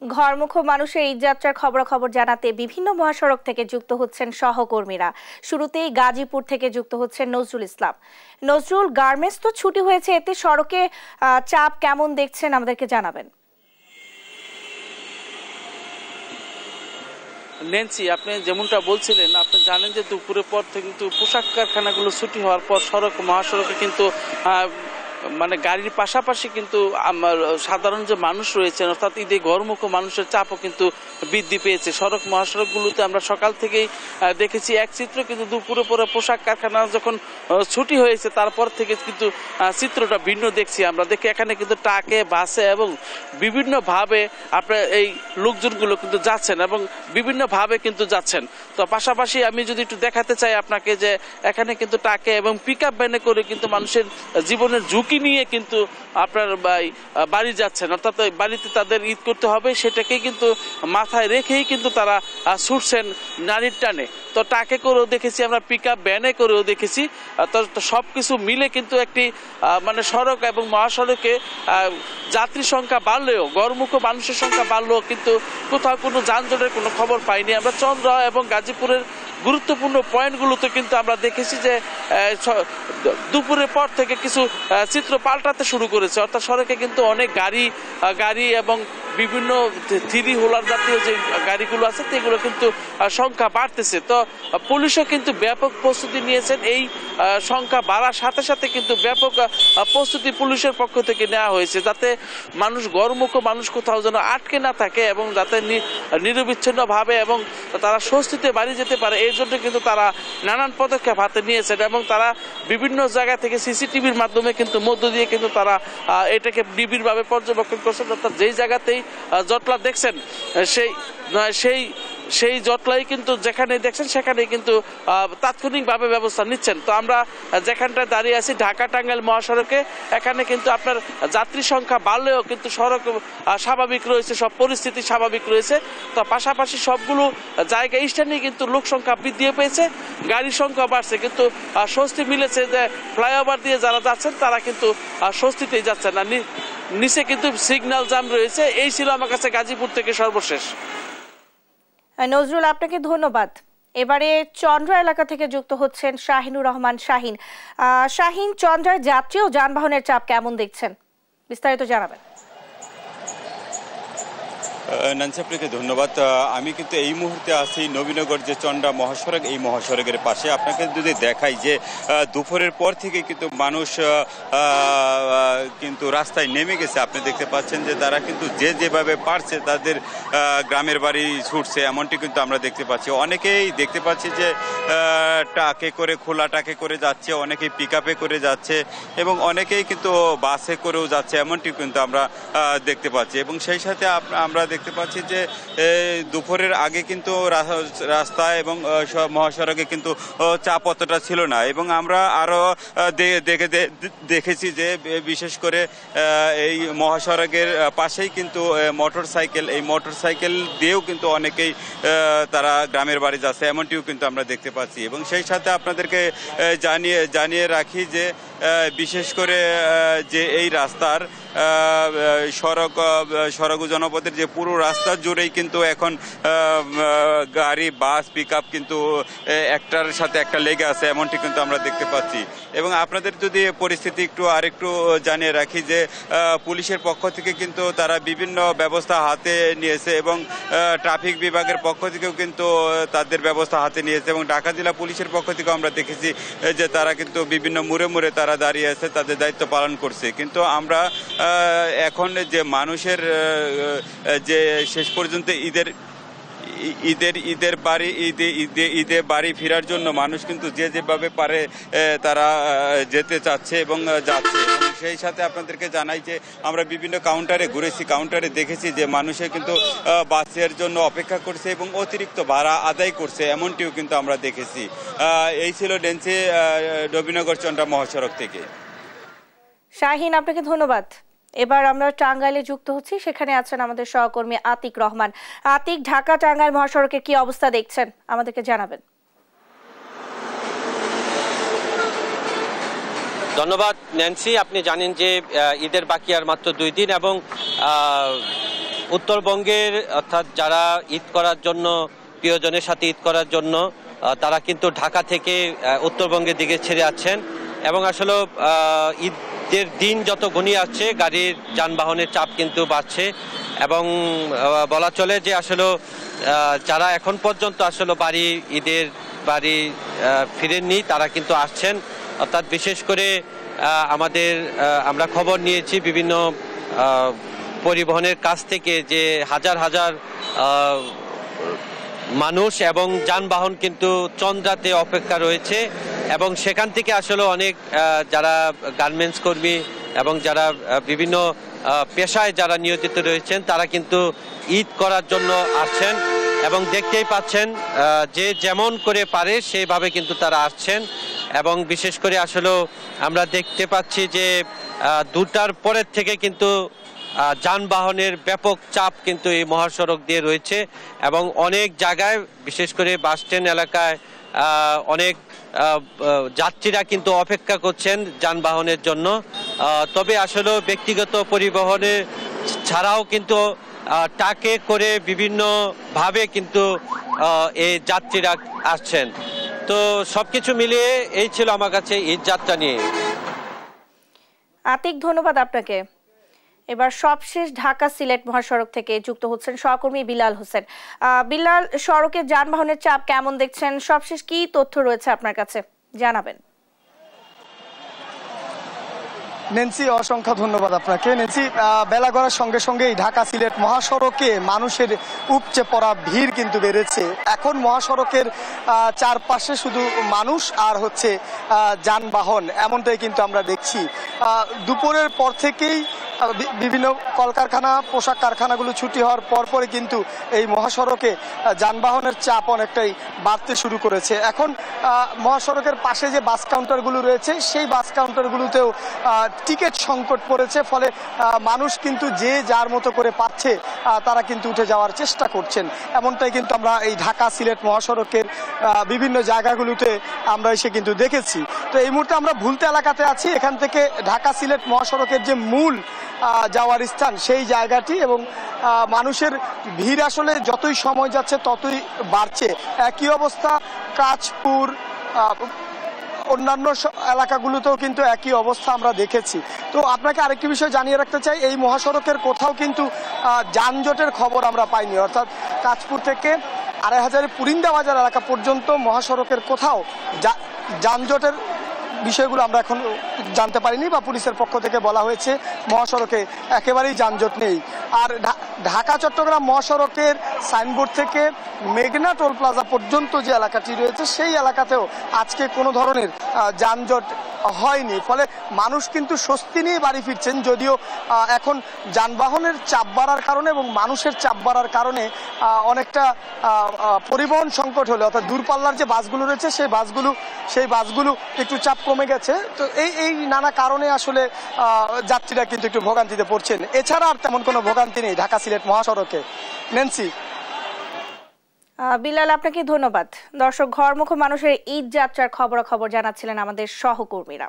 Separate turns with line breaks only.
ঘরমুখ মানুষের ঈদযাত্রার খবরাখবর জানাতে বিভিন্ন মহাসড়ক থেকে যুক্ত হচ্ছেন সহকর্মীরা। শুরুতেই গাজীপুর থেকে যুক্ত হচ্ছেন নজরুল ইসলাম। নজরুল, গার্মেন্টস তো ছুটি হয়েছে, এতে সড়কে চাপ কেমন দেখছেন আমাদেরকে জানাবেন।
ন্যান্সি, আপনি যেমনটা বলছিলেন, আপনি জানেন যে দুপুরের পর থেকে কিন্তু পোশাক কারখানাগুলো ছুটি হওয়ার পর মহাসড়কে কিন্তু মানে গাড়ির পাশাপাশি কিন্তু আমার সাধারণ যে মানুষ রয়েছেন, অর্থাৎ ঈদে ঘরমুখ মানুষের চাপও কিন্তু বৃদ্ধি পেয়েছে। মহাসড়কগুলোতে আমরা সকাল থেকেই দেখেছি এক চিত্র, কিন্তু দুপুরে পরে পোশাক কারখানা যখন ছুটি হয়েছে তারপর থেকে কিন্তু চিত্রটা ভিন্ন দেখছি আমরা। দেখি এখানে কিন্তু ট্রাকে, বাসে এবং বিভিন্নভাবে আপনার এই লোকজনগুলো কিন্তু যাচ্ছেন এবং বিভিন্নভাবে কিন্তু যাচ্ছেন। তো পাশাপাশি আমি যদি একটু দেখাতে চাই আপনাকে যে এখানে কিন্তু ট্রাকে এবং পিক আপ ভ্যানে করে কিন্তু মানুষের জীবনের ঝুঁকি নিয়ে কিন্তু আপনার বাড়ি যাচ্ছেন, অর্থাৎ বাড়িতে তাদের ঈদ করতে হবে সেটাকেই কিন্তু মাথায় রেখেই কিন্তু তারা ছুটছেন নারীর টানে। তো ট্রাকে করেও দেখেছি আমরা, পিক আপ ভ্যানে করেও দেখেছি। তো সবকিছু মিলে কিন্তু একটি মানে সড়ক এবং মহাসড়কে যাত্রী সংখ্যা বাড়লেও, গড়মুখ মানুষের সংখ্যা বাড়লেও কিন্তু কোথাও কোনো যানজটের কোনো খবর পাইনি আমরা। চন্দ্রা এবং গাজীপুরের গুরুত্বপূর্ণ পয়েন্টগুলোতে কিন্তু আমরা দেখেছি যে দুপুরের পর থেকে কিছু চিত্র পাল্টাতে শুরু করেছে, অর্থাৎ সড়কে কিন্তু অনেক গাড়ি এবং বিভিন্ন থ্রি হুইলার জাতীয় যে গাড়িগুলো আছে সেগুলো কিন্তু সংখ্যা বাড়তেছে। তো পুলিশও কিন্তু ব্যাপক প্রস্তুতি নিয়েছেন। এই সংখ্যা বাড়ার সাথে সাথে কিন্তু ব্যাপক প্রস্তুতি পুলিশের পক্ষ থেকে নেওয়া হয়েছে, যাতে গড়মুখ মানুষ কোথাও যেন আটকে না থাকে এবং যাতে নিরবিচ্ছিন্নভাবে এবং তারা স্বস্তিতে বাড়ি যেতে পারে। এই জন্য কিন্তু তারা নানান পদক্ষেপ হাতে নিয়েছেন এবং তারা বিভিন্ন জায়গা থেকে সিসিটিভির মাধ্যমে কিন্তু মধ্য দিয়ে কিন্তু তারা এটাকে নিবিড়ভাবে পর্যবেক্ষণ করছেন। অর্থাৎ যেই জায়গাতেই জটলা দেখছেন সেই জটলাই কিন্তু যেখানে দেখছেন সেখানে কিন্তু তাৎক্ষণিকভাবে ব্যবস্থা নিচ্ছেন। তো আমরা যেখানটায় দাঁড়িয়ে আছি ঢাকা টাঙ্গাইল মহাসড়কে, এখানে কিন্তু আপনার যাত্রী সংখ্যা বাড়লেও কিন্তু সড়ক স্বাভাবিক রয়েছে, সব পরিস্থিতি স্বাভাবিক রয়েছে। তো পাশাপাশি সবগুলো জায়গায় স্ট্যান্ডে কিন্তু লোক সংখ্যা বৃদ্ধি পেয়েছে, গাড়ির সংখ্যা বাড়ছে, কিন্তু স্বস্তি মিলেছে যে ফ্লাইওভার দিয়ে যারা যাচ্ছেন তারা কিন্তু স্বস্তিতেই যাচ্ছেন না, নিচে কিন্তু সিগন্যাল জাম রয়েছে। এই ছিল আমার কাছে গাজীপুর থেকে সর্বশেষ।
নজরুল, আপনাকে ধন্যবাদ। এবারে চন্দ্রা এলাকা থেকে যুক্ত হচ্ছেন শাহিনুর রহমান শাহিন। শাহিন, চন্দ্রার যাত্রী ও যানবাহনের চাপ কেমন দেখছেন, বিস্তারিত জানাবেন।
নানসি, আপনাকে ধন্যবাদ। আমি কিন্তু এই মুহূর্তে আছি নবীনগর যে চন্দ্রা মহাসড়ক, এই মহাসড়কের পাশে। আপনাকে যদি দেখাই যে দুপুরের পর থেকে কিন্তু মানুষ কিন্তু রাস্তায় নেমে গেছে। আপনি দেখতে পাচ্ছেন যে তারা কিন্তু যেভাবে পারছে তাদের গ্রামের বাড়ি ছুটছে, এমনটি কিন্তু আমরা দেখতে পাচ্ছি। অনেকেই দেখতে পাচ্ছি যে ট্রাকে করে, খোলা ট্রাকে করে যাচ্ছে, অনেকেই পিক আপে করে যাচ্ছে এবং অনেকেই কিন্তু বাসে করেও যাচ্ছে, এমনটি কিন্তু আমরা দেখতে পাচ্ছি। এবং সেই সাথে আমরা দেখতে পাচ্ছি যে দুপুরের আগে কিন্তু রাস্তায় এবং মহাসড়কে কিন্তু চাপ অতটা ছিল না। এবং আমরা আরো দেখেছি যে বিশেষ করে এই মহাসড়কের পাশেই কিন্তু মোটর সাইকেল দিয়েও কিন্তু অনেকেই তারা গ্রামের বাড়ি যাচ্ছে, এমনটিও কিন্তু আমরা দেখতে পাচ্ছি। এবং সেই সাথে আপনাদেরকে জানিয়ে রাখি যে বিশেষ করে যে এই রাস্তার সড়ক জনপথের যে পুরো রাস্তা জুড়েই কিন্তু এখন গাড়ি, বাস, পিক আপ কিন্তু একটার সাথে একটা লেগে আছে, এমনটি কিন্তু আমরা দেখতে পাচ্ছি। এবং আপনাদের যদি পরিস্থিতি আরেকটু জানিয়ে রাখি যে পুলিশের পক্ষ থেকে কিন্তু তারা বিভিন্ন ব্যবস্থা হাতে নিয়েছে এবং ট্রাফিক বিভাগের পক্ষ থেকেও কিন্তু তাদের ব্যবস্থা হাতে নিয়েছে এবং ঢাকা জেলা পুলিশের পক্ষ থেকেও আমরা দেখেছি যে তারা কিন্তু বিভিন্ন মোড়ে তারা দাঁড়িয়ে আছে, তাদের দায়িত্ব পালন করছে। কিন্তু আমরা এখন যে মানুষের যে শেষ পর্যন্ত ঈদে বাড়ি ফেরার জন্য মানুষ কিন্তু যেভাবে পারে তারা যেতে চাচ্ছে এবং যাচ্ছে। এবং সেই সাথে আপনাদেরকে জানাই যে আমরা বিভিন্ন কাউন্টারে ঘুরেছি, কাউন্টারে দেখেছি যে মানুষে কিন্তু বাসের জন্য অপেক্ষা করছে এবং অতিরিক্ত ভাড়া আদায় করছে, এমনটিও কিন্তু আমরা দেখেছি। এই ছিল ন্যান্সি, নবীনগর চন্দ্রা মহাসড়ক থেকে।
শাহিন, আপনাকে ধন্যবাদ। এবার আমরা টাঙ্গাইলে যুক্ত হচ্ছি, সেখানে আছেন আমাদের সহকর্মী আতিক রহমান। আতিক, ঢাকা টাঙ্গাইল মহাসড়কের কি অবস্থা দেখছেন আমাদেরকে জানাবেন।
ধন্যবাদ ন্যান্সি। আপনি জানেন যে ঈদের বাকি আর মাত্র 2 দিন এবং উত্তরবঙ্গের অর্থাৎ যারা ঈদ করার জন্য প্রিয়জনের সাথে ঈদ করার জন্য তারা কিন্তু ঢাকা থেকে উত্তরবঙ্গের দিকে ছেড়ে যাচ্ছেন এবং আসলে ঈদের দিন যত ঘনিয়ে আসছে গাড়ির যানবাহনের চাপ কিন্তু বাড়ছে এবং বলা চলে যে আসলে যারা এখন পর্যন্ত আসলে ঈদের বাড়ি ফিরেননি তারা কিন্তু আসছেন। অর্থাৎ বিশেষ করে আমরা খবর নিয়েছি বিভিন্ন পরিবহনের কাছ থেকে যে হাজার হাজার মানুষ এবং যানবাহন কিন্তু চন্দ্রাতে অপেক্ষা রয়েছে এবং সেখান থেকে আসলে অনেক যারা গার্মেন্টস কর্মী এবং যারা বিভিন্ন পেশায় যারা নিয়োজিত রয়েছেন তারা কিন্তু ঈদ করার জন্য আসছেন এবং দেখতেই পাচ্ছেন যে যেমন করে পারে সেইভাবে কিন্তু তারা আসছেন এবং বিশেষ করে আসলে আমরা দেখতে পাচ্ছি যে 2টার পরের থেকে কিন্তু যানবাহনের ব্যাপক চাপ কিন্তু এই মহাসড়ক দিয়ে রয়েছে এবং অনেক জায়গায় বিশেষ করে বাস স্ট্যান্ড এলাকায় অনেক যাত্রীরা কিন্তু অপেক্ষা করছেন যানবাহনের জন্য। তবে আসলে ব্যক্তিগত পরিবহনে ছাড়াও কিন্তু ট্রাকে করে বিভিন্নভাবে কিন্তু এই যাত্রীরা আসছেন। তো সবকিছু মিলিয়ে এই ছিল আমার কাছে ঈদ যাত্রা নিয়ে।
আতিক, ধন্যবাদ আপনাকে। এবার সবশেষ ঢাকা সিলেট মহাসড়ক থেকে যুক্ত হচ্ছেন সহকর্মী বিলাল হোসেন। বিলাল, সড়কে যানবাহনের চাপ কেমন দেখছেন? সবশেষ কি তথ্য রয়েছে আপনার কাছে, জানাবেন।
নেন্সি, অসংখ্য ধন্যবাদ আপনাকে। নেন্সি, বেলা গড়ার সঙ্গে সঙ্গেই ঢাকা সিলেট মহাসড়কে মানুষের উপচে পড়া ভিড় কিন্তু বেড়েছে। এখন মহাসড়কের চারপাশে শুধু মানুষ আর হচ্ছে যানবাহন, এমনটাই কিন্তু আমরা দেখছি। দুপুরের পর থেকেই বিভিন্ন কলকারখানা, পোশাক কারখানাগুলো ছুটি হওয়ার পরপরই কিন্তু এই মহাসড়কে যানবাহনের চাপ অনেকটাই বাড়তে শুরু করেছে। এখন মহাসড়কের পাশে যে বাস কাউন্টারগুলো রয়েছে সেই বাস কাউন্টারগুলোতেও টিকিট সংকট পড়েছে, ফলে মানুষ কিন্তু যে যার মতো করে পাচ্ছে তারা কিন্তু উঠে যাওয়ার চেষ্টা করছেন। এমনটাই কিন্তু আমরা এই ঢাকা সিলেট মহাসড়কের বিভিন্ন জায়গাগুলোতে আমরা এসে কিন্তু দেখেছি। তো এই মুহূর্তে আমরা ভুলতে এলাকাতে আছি। এখান থেকে ঢাকা সিলেট মহাসড়কের যে মূল যাওয়ার স্থান সেই জায়গাটি, এবং মানুষের ভিড় আসলে যতই সময় যাচ্ছে ততই বাড়ছে। একই অবস্থা কাঁচপুর, অন্যান্য এলাকাগুলোতেও কিন্তু একই অবস্থা আমরা দেখেছি। তো আপনাকে আরেকটি বিষয় জানিয়ে রাখতে চাই, এই মহাসড়কের কোথাও কিন্তু যানজটের খবর আমরা পাইনি। অর্থাৎ কাঁচপুর থেকে ২৫০০ পুরিন্দা বাজার এলাকা পর্যন্ত মহাসড়কের কোথাও যানজটের বিষয়গুলো আমরা এখন জানতে পারিনি, বা পুলিশের পক্ষ থেকে বলা হয়েছে মহাসড়কে একেবারেই যানজট নেই। আর ঢাকা চট্টগ্রাম মহাসড়কের সাইনবোর্ড থেকে মেঘনা টোল প্লাজা পর্যন্ত যে এলাকাটি রয়েছে সেই এলাকাতেও আজকে কোনো ধরনের যানজট হয়নি, ফলে মানুষ কিন্তু স্বস্তি নিয়ে বাড়ি ফিরছেন। যদিও এখন যানবাহনের চাপ বাড়ার কারণে এবং মানুষের চাপ বাড়ার কারণে অনেকটা পরিবহন সংকট হলে, অর্থাৎ দূরপাল্লার যে বাসগুলো রয়েছে সেই বাসগুলো একটু চাপ কমে গেছে। তো এই নানা কারণে আসলে যাত্রীরা কিন্তু একটু ভোগান্তিতে পড়ছেন। এছাড়া আর তেমন কোনো ভোগান্তি নেই ঢাকা সিলেট মহাসড়কে। নেন্সি।
বিলাল, আপনাকে ধন্যবাদ। দর্শক, ঘরমুখো মানুষের ঈদ যাত্রার খবরাখবর জানাচ্ছিলেন আমাদের সহকর্মীরা।